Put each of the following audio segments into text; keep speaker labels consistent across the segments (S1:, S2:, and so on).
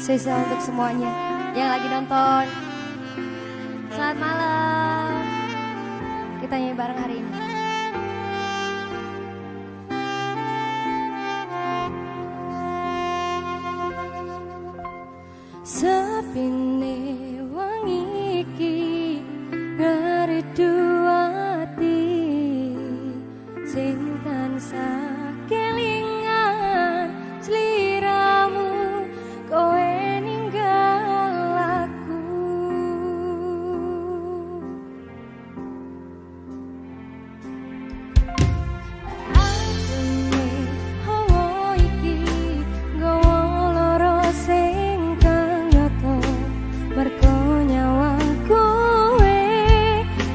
S1: spesial untuk semuanya yang lagi nonton. Selamat malam. Kita nyanyi bareng hari ini. Sepine wangi iki ngeredu ati sing tansah kelingan sliramu kowe ninggal aku. Asune hawa iki nggawa lara sing kang nyata mergo nyawang kowe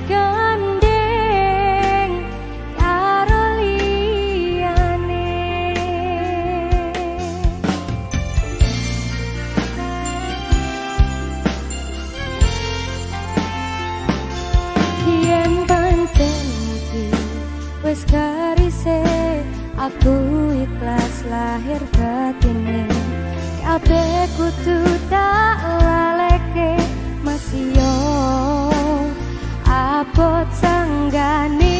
S1: gandeng karo liyane. Yen pancen iki wis garise aku ikhlas lahir batine kabeh kudu tak laleke masih yo abot sanggane.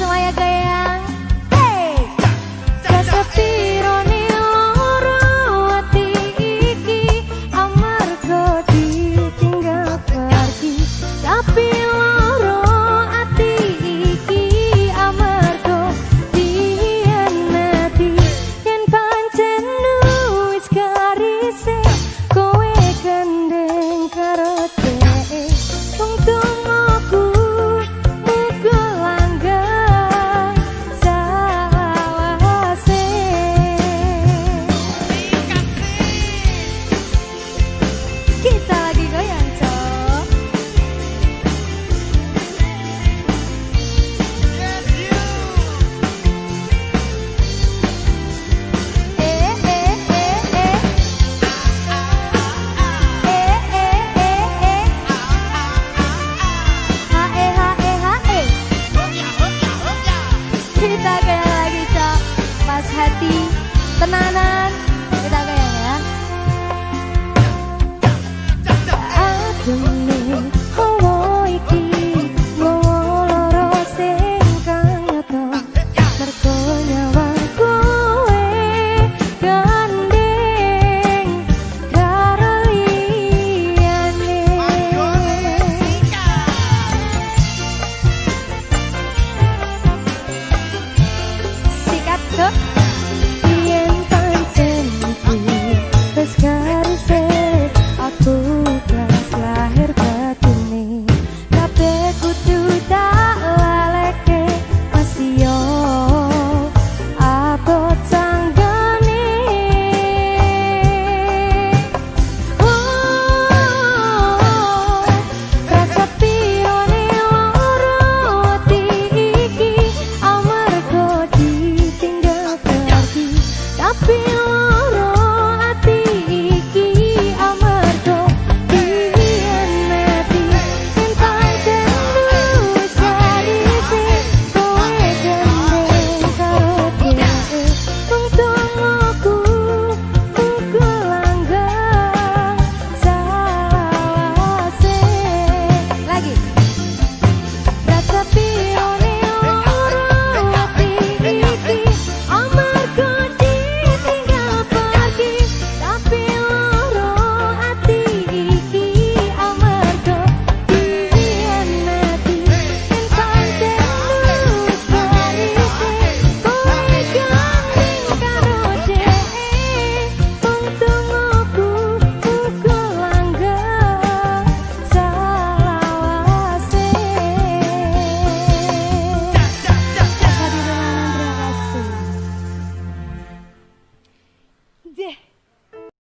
S1: Semuanya goyang, hey! Kasepirone loro ati iki amarga ditinggal pergi, tapi loro ati iki amarga dihianati. Yen pancen wis garise kowe gandeng karo dhek wong tumaku muga langgeng sawase. Kita lagi goyang cok. Kita kayak lagi cok, pas hati tenanan.